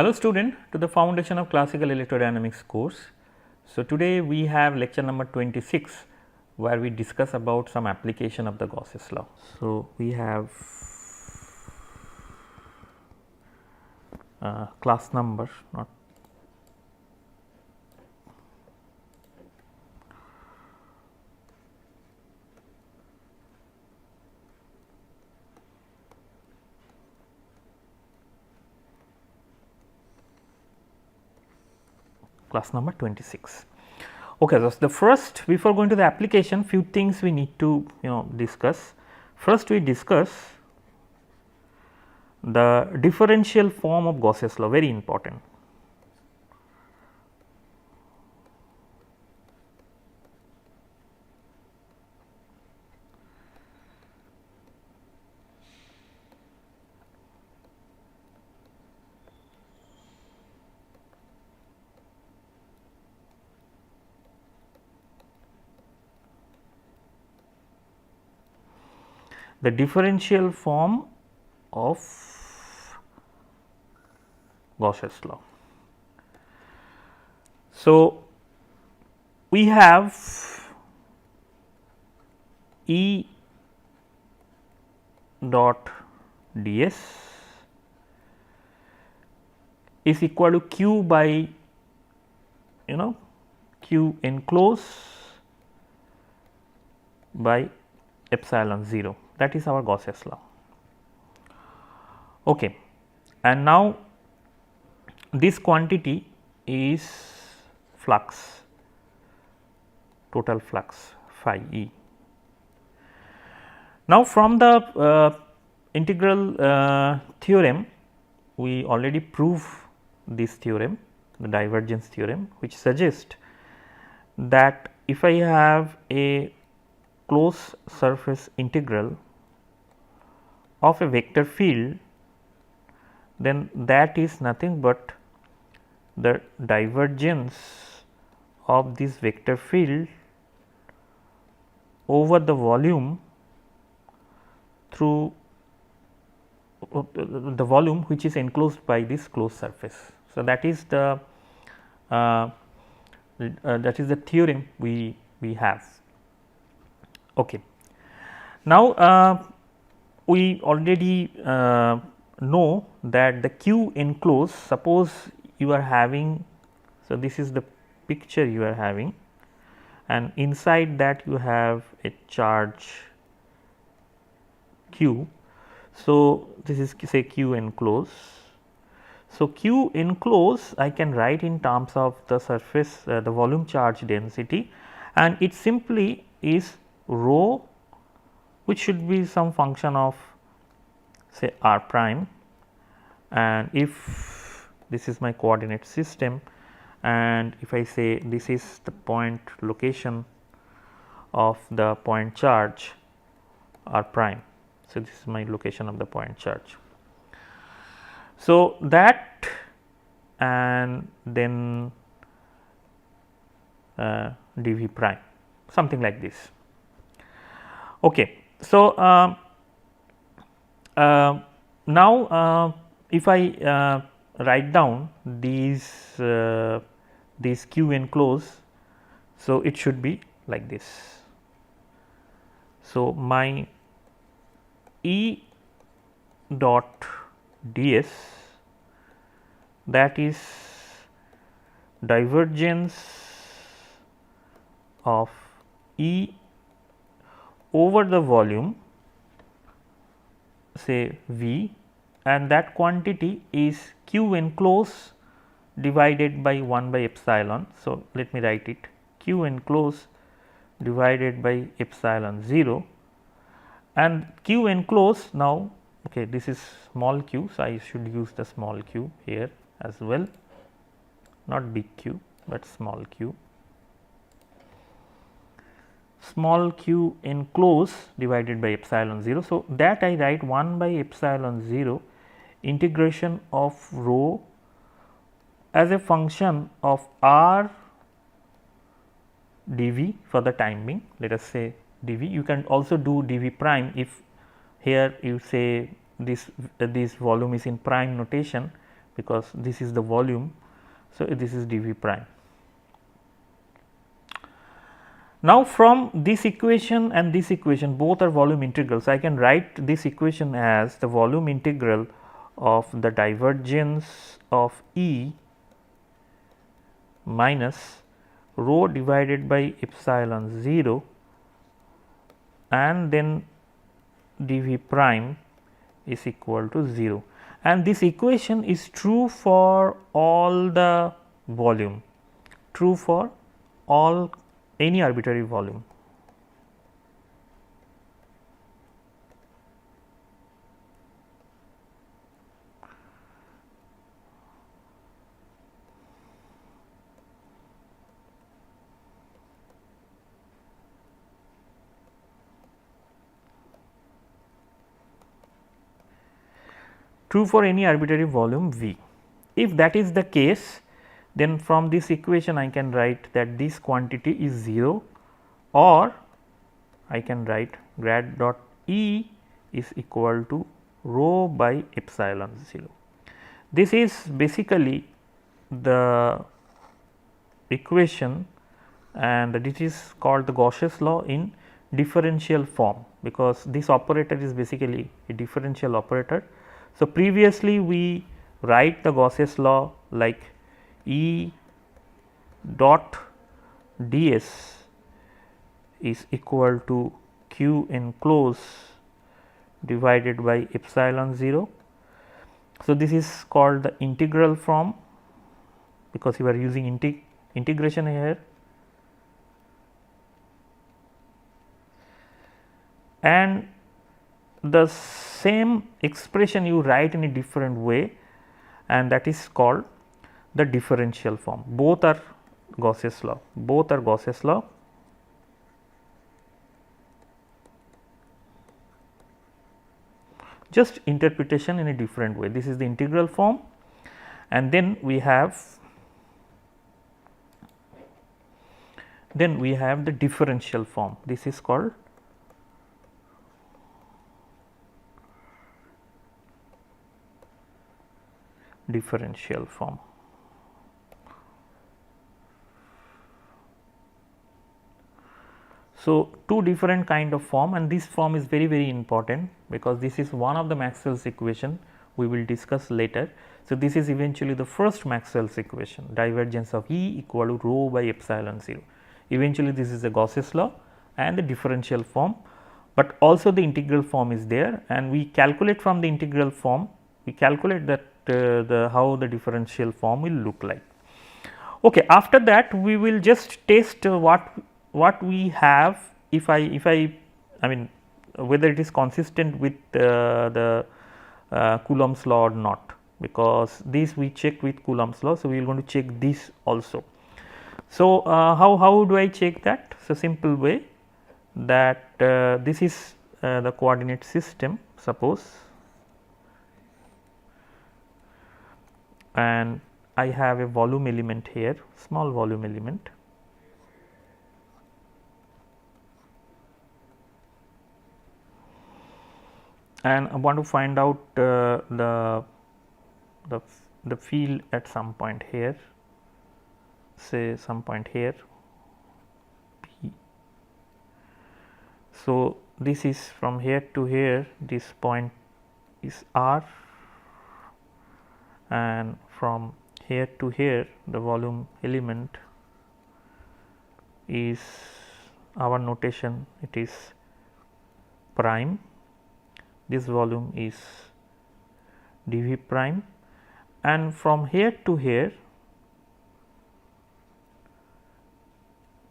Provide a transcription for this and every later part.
Hello student to the Foundation of Classical Electrodynamics course. So, today we have lecture number 26 where we discuss about some application of the Gausss law. So, we have class number not class number 26. Okay, so the first, before going to the application, few things we need to discuss. First we discuss the differential form of Gausss law, very important. The differential form of Gausss law. So, we have E dot ds is equal to q by q enclosed by epsilon 0, that is our Gausss law. Okay. And now this quantity is flux, total flux phi E. Now, from the integral theorem, we already prove this theorem, the divergence theorem, which suggests that if I have a closed surface integral of a vector field, then that is nothing but the divergence of this vector field over the volume through the volume which is enclosed by this closed surface. So, that is the theorem we have. Okay. Now, we already know that the q enclosed, suppose you are having, so this is the picture you are having, and inside that you have a charge q. So, this is say q enclosed. So, q enclosed I can write in terms of the surface the volume charge density, and it simply is rho, which should be some function of say r prime, and if this is my coordinate system, and if I say this is the point location of the point charge r prime. So, this is my location of the point charge. So, that and then dv prime, something like this. Okay. So, now if I write down these q enclosed, so it should be like this. So, my E dot ds, that is divergence of E over the volume say V, and that quantity is q enclosed divided by 1 by epsilon. So, let me write it, q enclosed divided by epsilon 0, and q enclosed now, okay, this is small q. So, I should use the small q here as well, not big Q, but small q. Small q enclosed divided by epsilon 0. So, that I write 1 by epsilon 0 integration of rho as a function of r dv for the time being, let us say dv. You can also do dv prime if here you say this volume is in prime notation, because this is the volume. So, this is dV prime. Now, from this equation and this equation, both are volume integrals. I can write this equation as the volume integral of the divergence of E minus rho divided by epsilon 0 and then dV prime is equal to 0, and this equation is true for all the volume, true for all any arbitrary volume. True for any arbitrary volume V. If that is the case, then from this equation I can write that this quantity is 0, or I can write grad dot E is equal to rho by epsilon 0. This is basically the equation, and it is called the Gausss law in differential form, because this operator is basically a differential operator. So, previously we write the Gausss law like E dot ds is equal to q enclosed divided by epsilon 0. So, this is called the integral form, because you are using integration here, and the same expression you write in a different way, and that is called the differential form. Both are Gausss law, both are Gausss law. Just interpretation in a different way. This is the integral form, and then we have the differential form. This is called differential form. So, two different kind of form, and this form is very important, because this is one of the Maxwell's equation we will discuss later. So, this is eventually the first Maxwell's equation, divergence of E equal to rho by epsilon 0. Eventually, this is the Gausss law and the differential form, but also the integral form is there, and we calculate from the integral form, we calculate that how the differential form will look like. Okay, after that we will just test what we have, if I mean whether it is consistent with the Coulomb's law or not, because this we checked with Coulomb's law. So, we are going to check this also. So, how do I check that? So, simple way that this is the coordinate system, suppose, and I have a volume element here, small volume element, and I want to find out the field at some point here, say some point here P. So, this is from here to here, this point is R, and from here to here the volume element is, our notation, it is prime, this volume is dV prime, and from here to here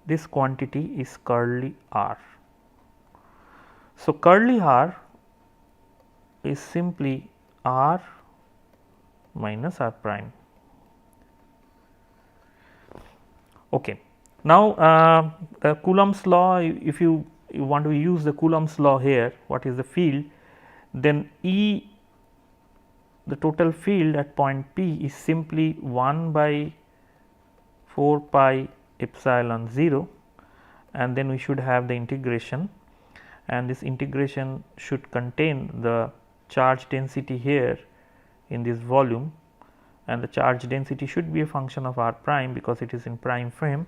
this quantity is curly R. So, curly R is simply R minus R prime. Okay. Now, Coulomb's law, if you want to use the Coulomb's law here, what is the field, then E, the total field at point P is simply 1 by 4 pi epsilon 0, and then we should have the integration, and this integration should contain the charge density here in this volume, and the charge density should be a function of r prime because it is in prime frame,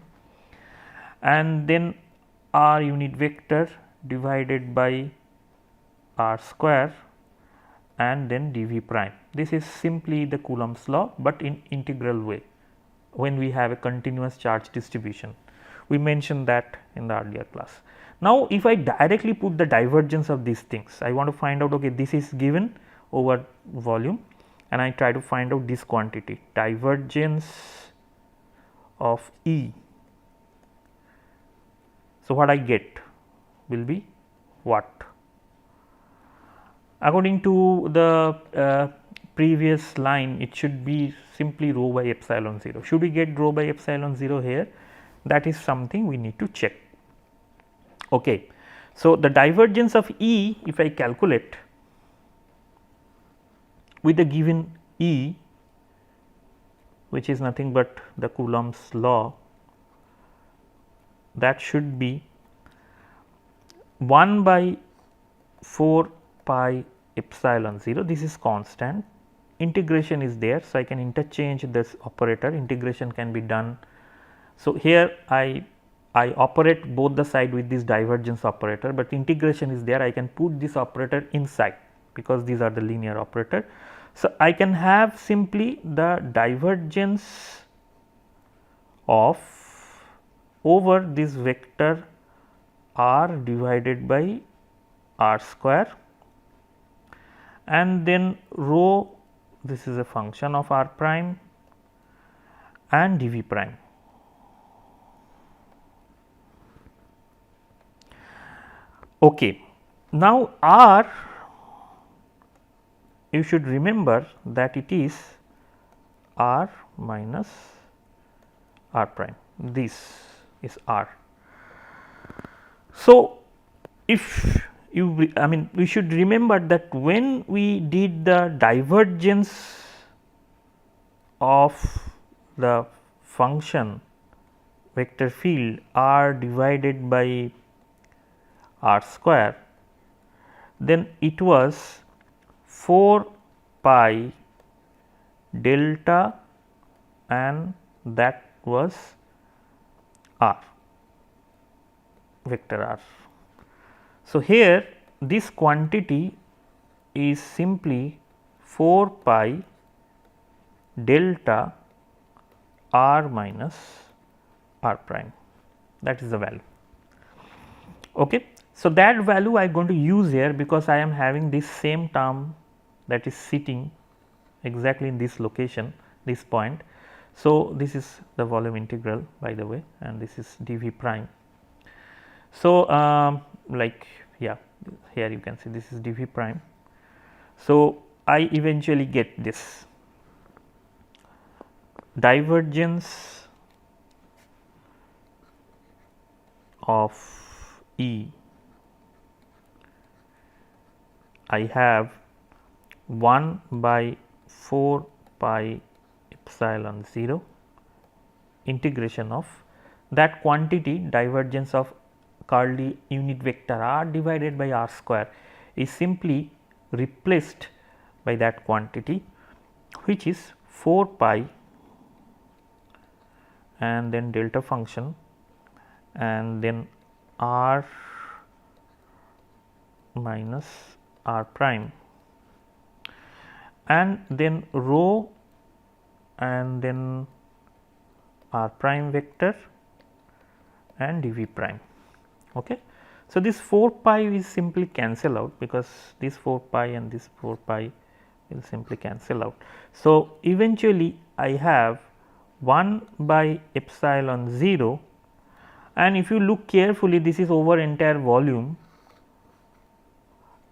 and then r unit vector divided by r square and then dv prime. This is simply the Coulomb's law, but in integral way when we have a continuous charge distribution. We mentioned that in the earlier class. Now, if I directly put the divergence of these things, I want to find out, okay, this is given over volume, and I try to find out this quantity, divergence of E. So, what I get will be what? According to the previous line, it should be simply rho by epsilon 0. Should we get rho by epsilon 0 here? That is something we need to check. Okay. So, the divergence of E, if I calculate with the given E, which is nothing but the Coulomb's law, that should be 1 by 4 pi epsilon 0. This is constant, integration is there. So, I can interchange this operator, integration can be done. So, here I operate both the side with this divergence operator, but integration is there. I can put this operator inside because these are the linear operator. So, I can have simply the divergence of over this vector r divided by r square, and then rho, this is a function of r prime, and dv prime. Okay. Now, r, you should remember that it is r minus r prime, this is r. So, if you, I mean, we should remember that when we did the divergence of the function vector field r divided by r square, then it was 4 pi delta, and that was r, vector r. So, here this quantity is simply 4 pi delta r minus r prime, that is the value. Okay. So, that value I am going to use here because I am having this same term that is sitting exactly in this location, this point. So, this is the volume integral, by the way, and this is dv prime. So, like, yeah, here you can see this is dv prime. So, I eventually get this divergence of E. I have 1 by 4 pi epsilon 0 integration of that quantity, divergence of curly unit vector r divided by r square is simply replaced by that quantity, which is 4 pi and then delta function and then r minus r prime and then rho and then r prime vector and dv prime. Okay. So, this 4 pi is simply cancel out because this 4 pi and this 4 pi will simply cancel out. So, eventually I have 1 by epsilon 0, and if you look carefully, this is over entire volume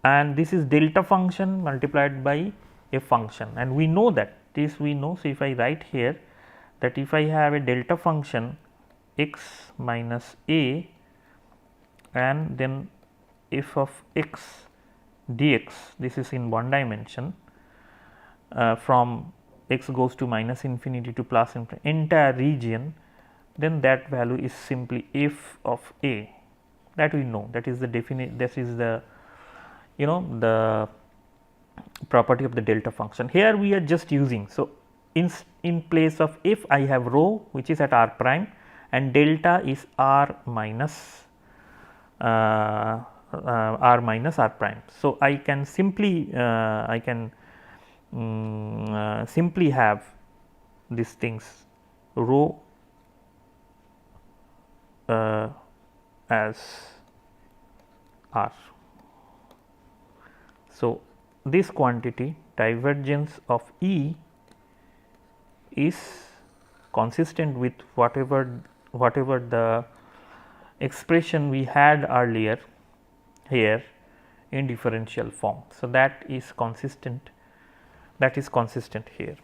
and this is delta function multiplied by a function, and we know that this we know. So, if I write here that if I have a delta function x minus a and then f of x dx, this is in one dimension from x goes to minus infinity to plus infinity, entire region, then that value is simply f of a, that we know, that is the this is the the property of the delta function. Here we are just using. So, in place of if I have rho which is at r prime and delta is r minus r prime. So, I can simply simply have these things rho as r. So, this quantity divergence of E is consistent with whatever the expression we had earlier here in differential form. So, that is consistent here.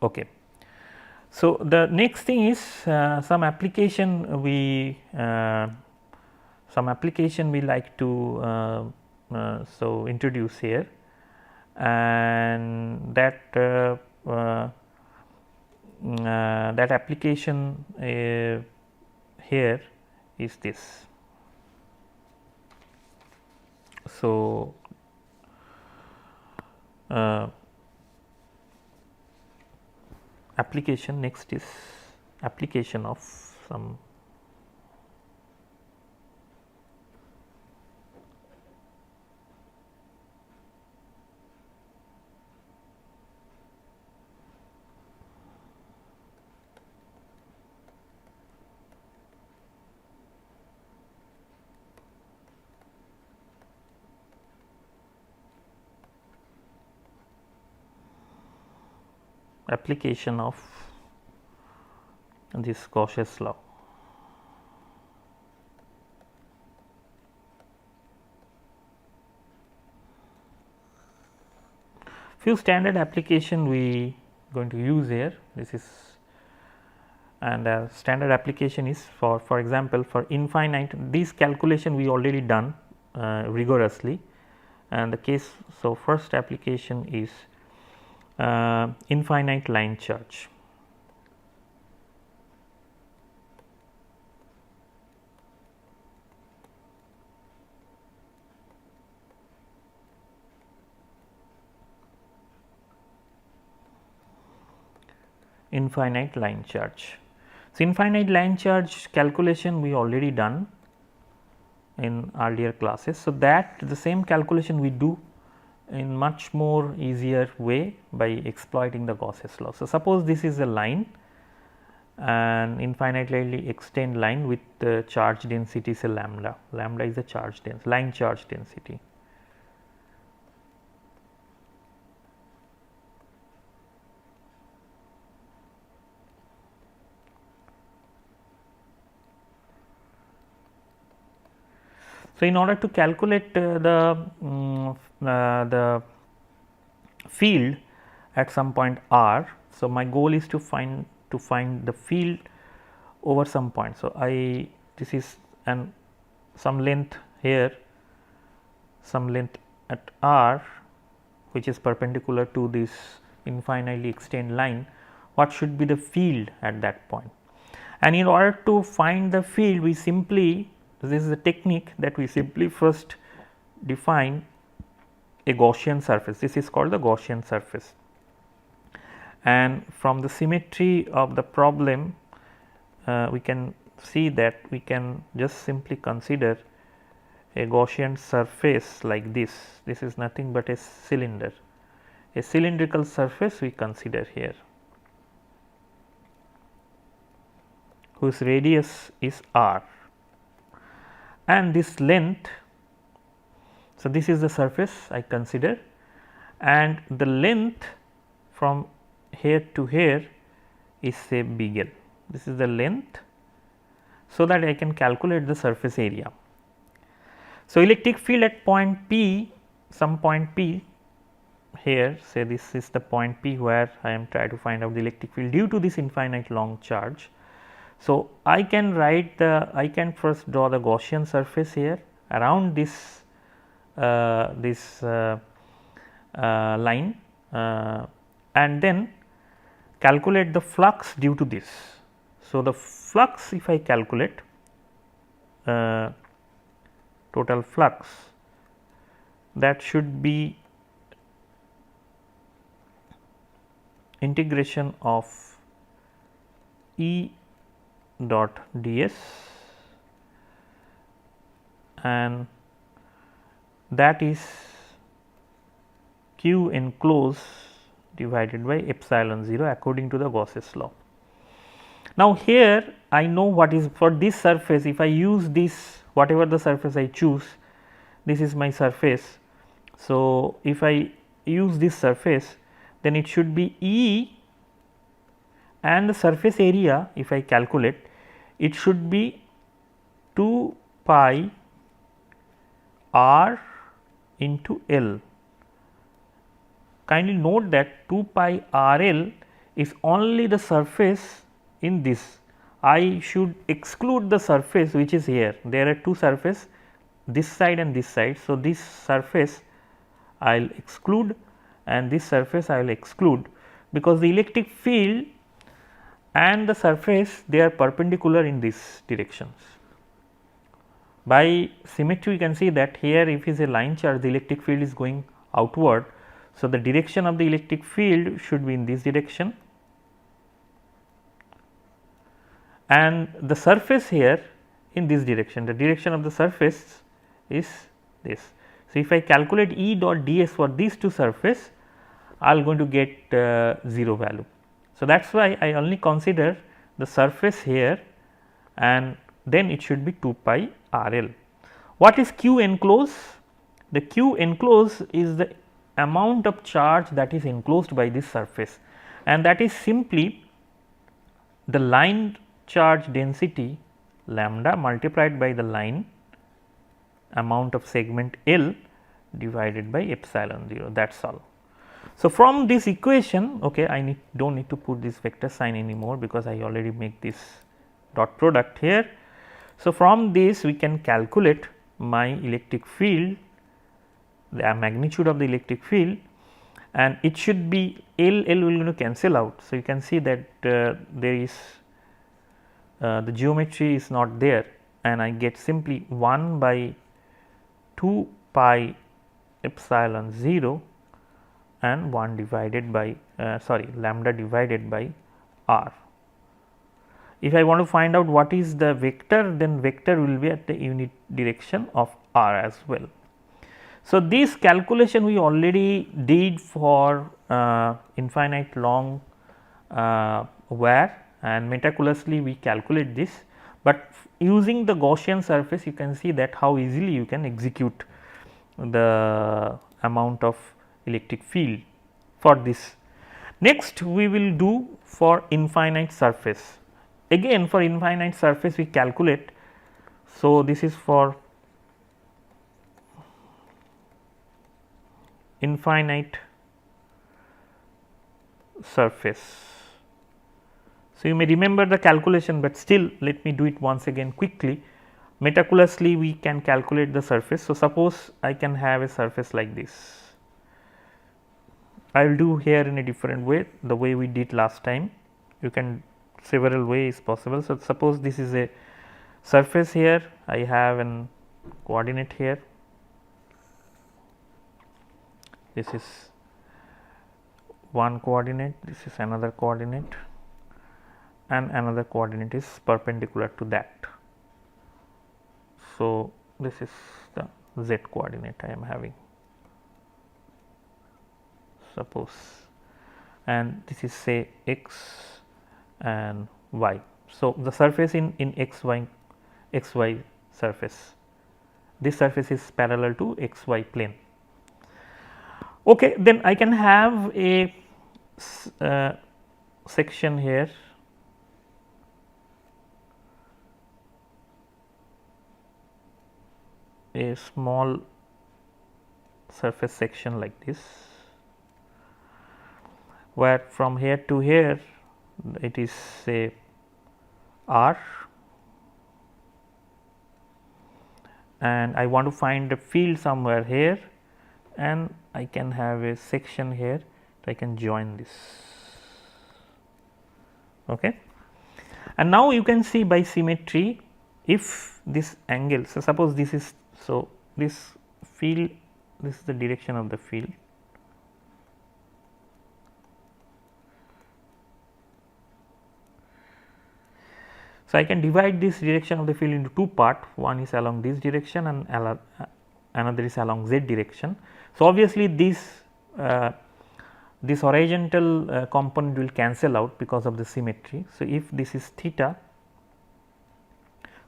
Okay. So, the next thing is some application we like to so introduce here, and that that application here is this. So, application next is application of some application of this Gausss law. Few standard application we going to use here. This is, and a standard application is for example, for infinite, this calculation we already done rigorously, and the case. So, first application is infinite line charge. Infinite line charge. So, infinite line charge calculation we already done in earlier classes. So, that the same calculation we do in much more easier way by exploiting the Gausss law. So, suppose this is a line, an infinitely extend line with the charge density say lambda. Lambda is the charge density, line charge density. So, in order to calculate the field at some point r, so my goal is to find the field over some point. So, this is some length here, some length at r which is perpendicular to this infinitely extend line. What should be the field at that point? And in order to find the field, we simply, this is a technique that we simply first define a Gaussian surface. This is called the Gaussian surface, and from the symmetry of the problem we can see that we can just simply consider a Gaussian surface like this. This is nothing but a cylinder, a cylindrical surface we consider here, whose radius is r, and this length. So, this is the surface I consider, and the length from here to here is say big L. This is the length, so that I can calculate the surface area. So, electric field at point P, some point P here, say this is the point P where I am trying to find out the electric field due to this infinite long charge. So, I can first draw the Gaussian surface here around this line, and then calculate the flux due to this. So, the flux, if I calculate total flux, that should be integration of E dot ds, and that is q enclosed divided by epsilon 0 according to the Gauss's law. Now, here I know what is for this surface. If I use this, whatever the surface I choose, this is my surface. So, if I use this surface, then it should be E, and the surface area, if I calculate, it should be 2 pi r into L. Kindly note that 2 pi r L is only the surface in this. I should exclude the surface which is here. There are two surfaces, this side and this side. So, this surface I will exclude and this surface I will exclude, because the electric field and the surface, they are perpendicular in these directions. By symmetry, you can see that here if it is a line charge, the electric field is going outward. So, the direction of the electric field should be in this direction, and the surface here in this direction. The direction of the surface is this. So, if I calculate E dot ds for these two surfaces, I am going to get 0 value. So, that is why I only consider the surface here, and then it should be 2 pi r L. What is q enclosed? The q enclosed is the amount of charge that is enclosed by this surface, and that is simply the line charge density lambda multiplied by the line amount of segment L divided by epsilon 0, that is all. So, from this equation, okay, I do not need to put this vector sign anymore, because I already make this dot product here. So, from this we can calculate my electric field, the magnitude of the electric field, and it should be L will going to cancel out. So, you can see that there is the geometry is not there, and I get simply 1 by 2 pi epsilon 0 and 1 divided by lambda divided by r. If I want to find out what is the vector, then vector will be at the unit direction of r as well. So, this calculation we already did for infinite long wire, and meticulously we calculate this, but using the Gaussian surface you can see that how easily you can execute the amount of electric field for this. Next we will do for infinite surface. Again for infinite surface we calculate. So, this is for infinite surface. So, you may remember the calculation, but still let me do it once again quickly. Meticulously we can calculate the surface. So, suppose I can have a surface like this. I will do here in a different way, the way we did last time. You can several ways possible. So, suppose this is a surface here, I have an coordinate here, this is one coordinate, this is another coordinate, and another coordinate is perpendicular to that. So, this is the z coordinate I am having, suppose, and this is say x and y. So, the surface in xy surface, this surface is parallel to xy plane. Okay, then I can have a section here, a small surface section like this, where from here to here it is say r, and I want to find a field somewhere here, and I can have a section here, I can join this. Okay. And now you can see by symmetry, if this angle, so suppose this is, so this field, this is the direction of the field, So, I can divide this direction of the field into two parts, one is along this direction and another is along z direction. So, obviously, this horizontal component will cancel out because of the symmetry. So, if this is theta,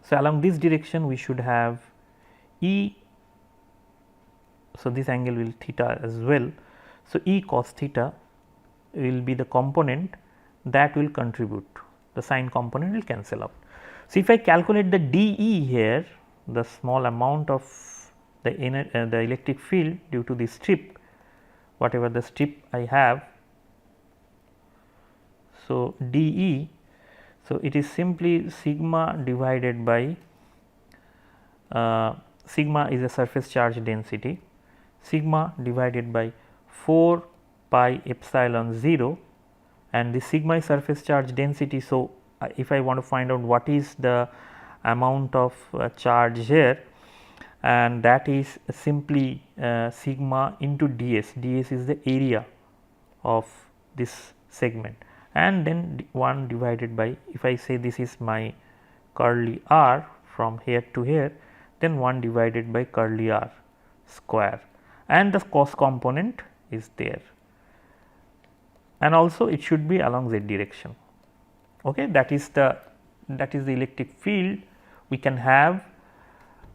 so along this direction we should have E. So, this angle will theta as well. So, E cos theta will be the component that will contribute, the sine component will cancel out. So, if I calculate the dE here, the small amount of the electric field due to the strip, whatever the strip I have. So, dE, so it is simply sigma divided by sigma is a surface charge density, sigma divided by 4 pi epsilon 0, and the sigma is surface charge density. So, if I want to find out what is the amount of charge here, and that is simply sigma into ds, ds is the area of this segment, and then 1 divided by, if I say this is my curly r from here to here, then 1 divided by curly r square, and the cos component is there, and also it should be along z direction. Okay, that is the electric field we can have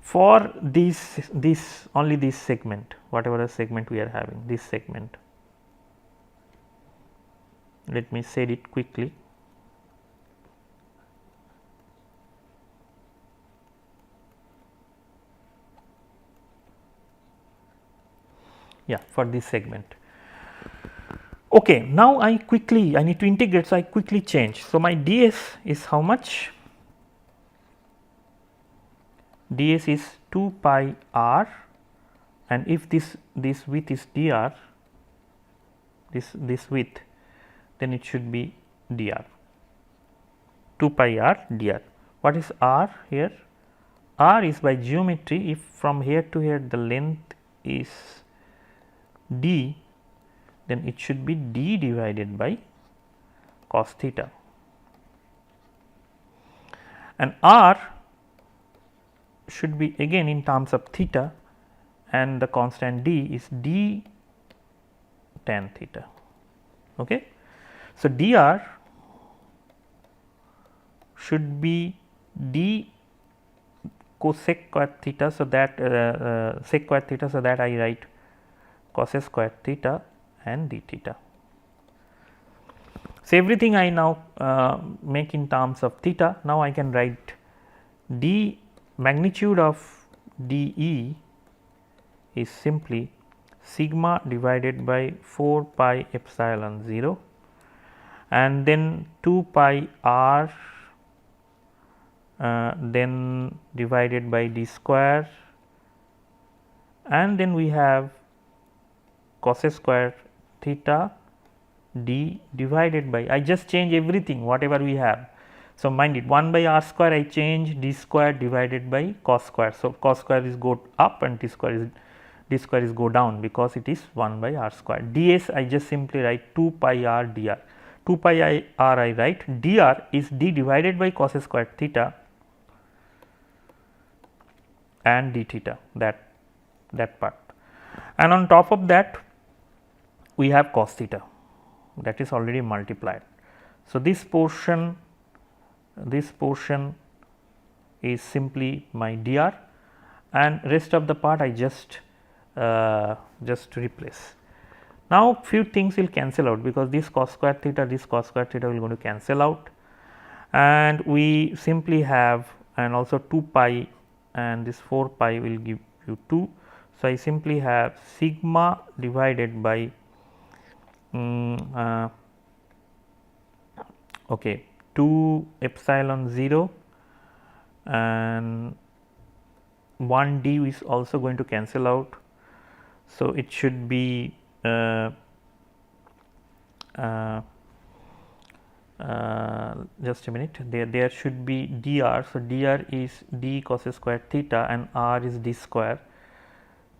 for this only this segment, whatever the segment we are having, this segment. Let me say it quickly. Yeah, for this segment. Okay, now I need to integrate, so I quickly change. So, my ds is how much? ds is 2 pi r, and if this width is dr, this width, then it should be dr, 2 pi r dr. What is r here? R is by geometry, if from here to here the length is d, then it should be d divided by cos theta, and r should be again in terms of theta, and the constant d is d tan theta. Okay. So, dr should be d cosec square theta, so that sec square theta, so that I write cos square theta and d theta. So, everything I now make in terms of theta. Now, I can write d magnitude of dE is simply sigma divided by 4 pi epsilon 0, and then 2 pi r then divided by d square, and then we have cos square theta d divided by, I just change everything whatever we have. So, mind it, 1 by r square I change d square divided by cos square. So, cos square is go up and d square is go down, because it is 1 by r square. ds I just simply write 2 pi r dr, 2 pi r I write, dr is d divided by cos square theta and d theta, that part, and on top of that we have cos theta, that is already multiplied. So, this portion is simply my dr, and rest of the part I just replace. Now, few things will cancel out, because this cos square theta will going to cancel out, and we simply have, and also 2 pi and this 4 pi will give you 2. So, I simply have sigma divided by okay, 2 epsilon 0, and 1 d is also going to cancel out. So, it should be just a minute, there should be dr. So, dr is d cos square theta and r is d square.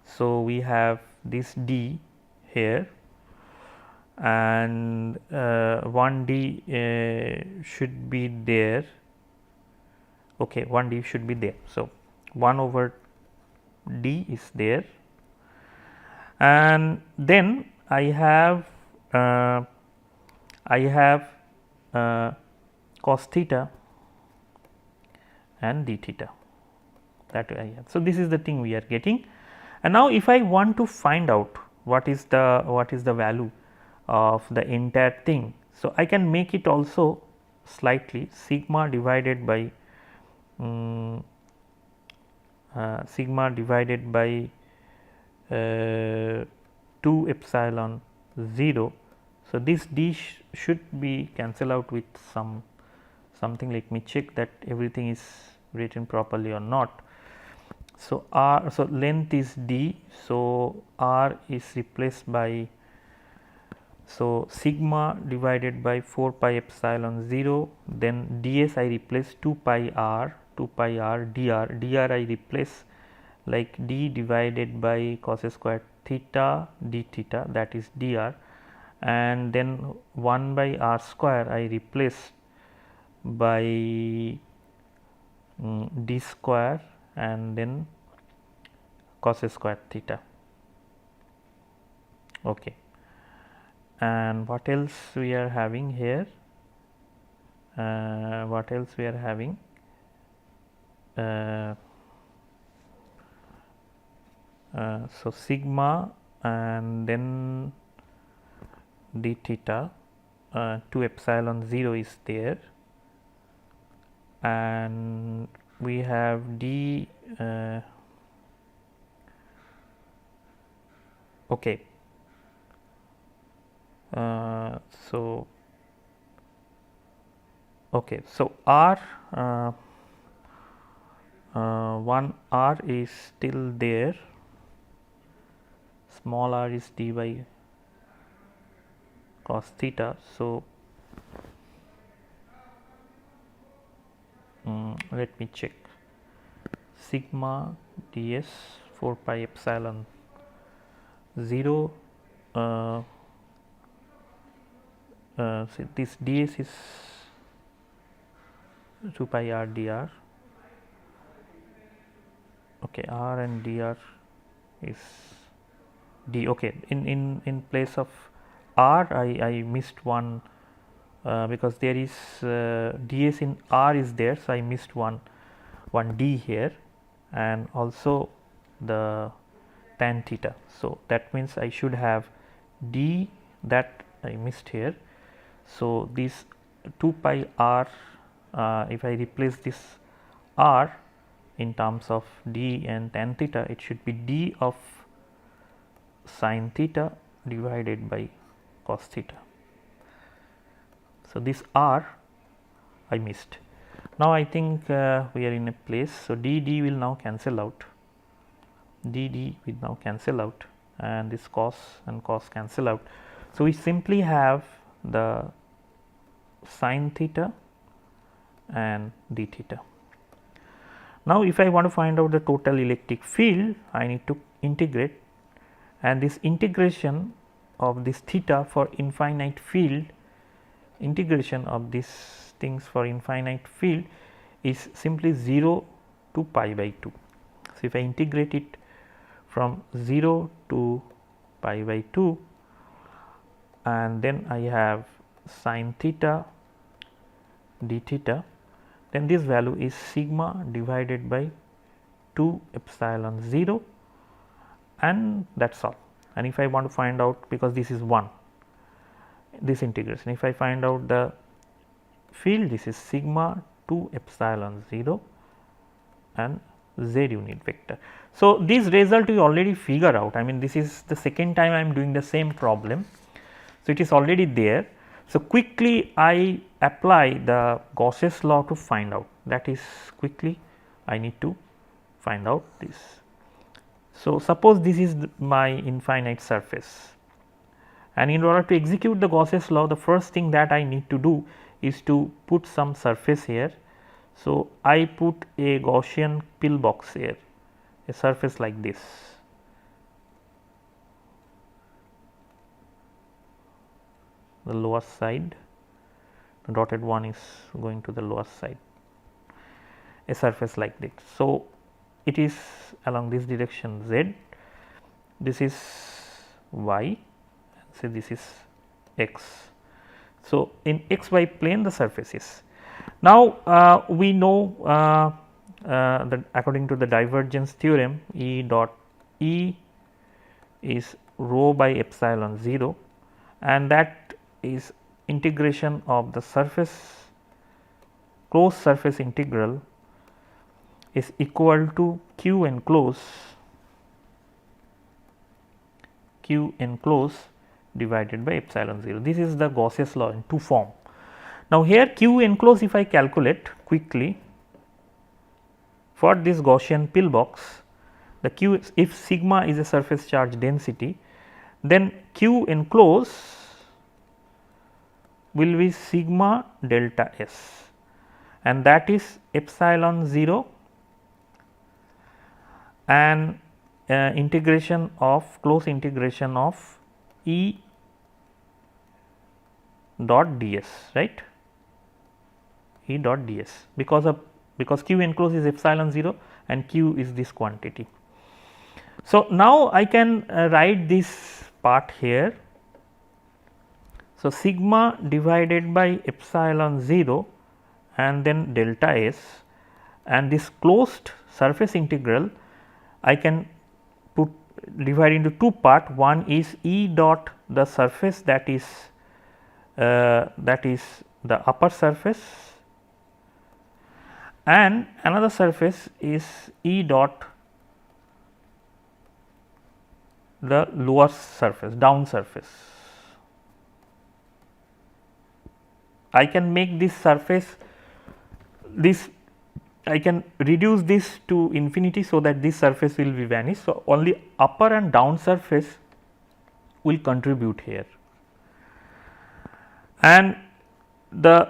So, we have this d here, and 1 d should be there, okay, 1 d should be there. So, 1 over d is there, and then I have uh, cos theta and d theta, that I have. So, this is the thing we are getting, and now if I want to find out what is the value of the entire thing. So, I can make it also slightly sigma divided by sigma divided by 2 epsilon 0. So, this d should be cancel out with something. Let me check that everything is written properly or not. So, r, so length is d, so r is replaced by, so sigma divided by 4 pi epsilon 0, then ds I replace 2 pi r dr I replace like d divided by cos square theta d theta, that is dr, and then 1 by r square I replace by d square and then cos square theta. Okay. And what else we are having here? What else we are having? So sigma and then d theta, 2 epsilon 0 is there, and we have d. Okay. So okay, so r 1 r is still there, small r is d by cos theta. So let me check, sigma ds 4 pi epsilon 0, so this ds is 2 pi r dr. Okay, r and dr is d. Okay, in place of r I missed one, because there is ds in r is there, so I missed one d here, and also the tan theta. So that means I should have d, that I missed here. So this 2 pi r, if I replace this r in terms of d and tan theta, it should be d of sin theta divided by cos theta. So this r I missed. Now I think we are in a place. So d will now cancel out, d will now cancel out, and this cos and cos cancel out. So we simply have the sin theta and d theta. Now if I want to find out the total electric field, I need to integrate, and this integration of this theta for infinite field, integration of these things for infinite field is simply 0 to pi by 2. So if I integrate it from 0 to pi by 2, and then I have sin theta d theta, then this value is sigma divided by 2 epsilon 0, and that is all. And if I want to find out, because this is 1, this integration, if I find out the field, this is sigma 2 epsilon 0 and z unit vector. So this result you already figure out. I mean, this is the second time I am doing the same problem. So it is already there. So quickly I apply the Gauss's law to find out, that is quickly I need to find out this. So suppose this is my infinite surface, and in order to execute the Gauss's law, the first thing that I need to do is to put some surface here. So I put a Gaussian pillbox here, a surface like this. The lower side, the dotted one is going to the lower side, a surface like this. So, it is along this direction z, this is y, say this is x. So, in xy plane the surface is. Now, we know that according to the divergence theorem, E dot E is rho by epsilon 0, and that is integration of the surface, closed surface integral is equal to q enclosed divided by epsilon 0. This is the Gausss law in two form. Now, here q enclosed, if I calculate quickly for this Gaussian pillbox, the q, if sigma is a surface charge density, then q enclosed will be sigma delta s, and that is epsilon 0 and integration of close integration of E dot ds, right, E dot ds, because q enclosed is epsilon 0 and q is this quantity. So, now I can write this part here. So, sigma divided by epsilon 0 and then delta s, and this closed surface integral I can put divide into two part. One is E dot the surface, that is the upper surface, and another surface is E dot the lower surface, down surface. I can make this surface, this I can reduce this to infinity, so that this surface will be vanished. So, only upper and down surface will contribute here, and the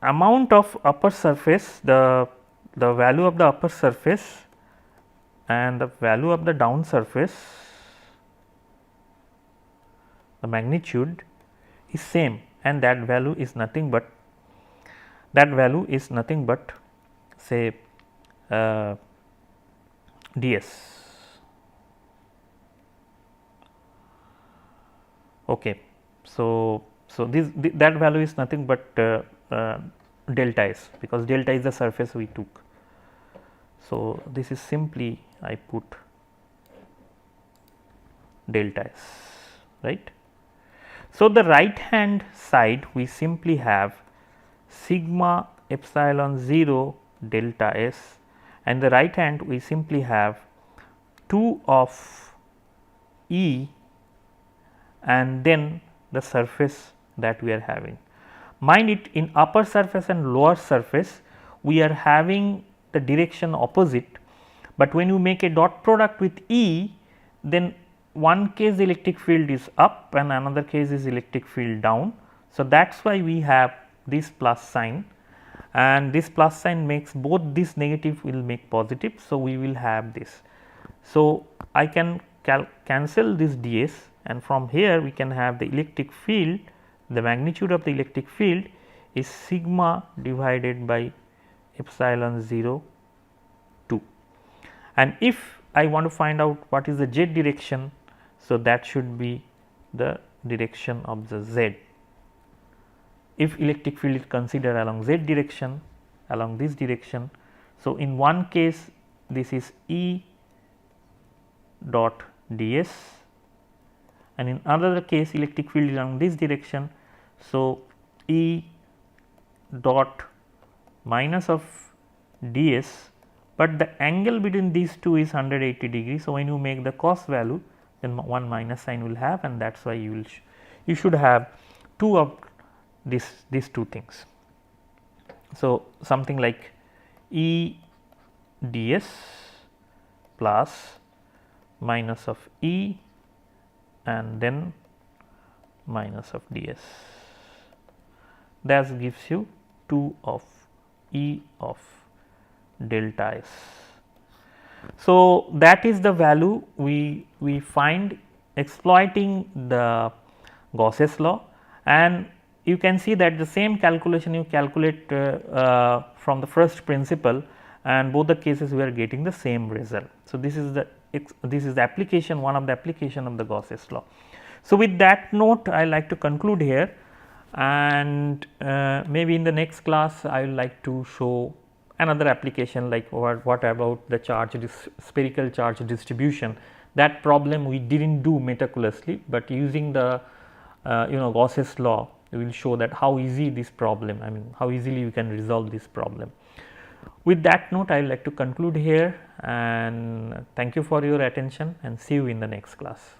amount of upper surface, the value of the upper surface and the value of the down surface, the magnitude is same, and that value is nothing but say ds. Okay. So, that value is nothing but delta s, because delta is the surface we took. So, this is simply I put delta s, right. So, the right hand side we simply have sigma epsilon 0 delta s, and the right hand we simply have 2 of E and then the surface that we are having. Mind it, in upper surface and lower surface we are having the direction opposite, but when you make a dot product with E, then one case the electric field is up and another case is electric field down. So, that is why we have this plus sign, and this plus sign makes both this negative will make positive. So, we will have this. So, I can cancel this ds, and from here we can have the electric field, the magnitude of the electric field is sigma divided by epsilon 0 2, and if I want to find out what is the z direction, so that should be the direction of the z. If electric field is considered along z direction, along this direction, so in one case this is E dot ds, and in another case electric field is along this direction. So, E dot minus of ds, but the angle between these two is 180 degrees. So, when you make the cos value, then one minus sign will have, and that is why you should have two of these two things. So, something like E ds plus minus of E and then minus of ds, that gives you 2 of E of delta s. So, that is the value we find exploiting the Gausss law, and you can see that the same calculation you calculate from the first principle, and both the cases we are getting the same result. So, this is the application, one of the application of the Gauss's law. So, with that note I like to conclude here, and maybe in the next class I would like to show another application, like what about the spherical charge distribution. That problem we did not do meticulously, but using the Gauss's law, we will show that how easy this problem, I mean how easily we can resolve this problem. With that note, I would like to conclude here, and thank you for your attention, and see you in the next class.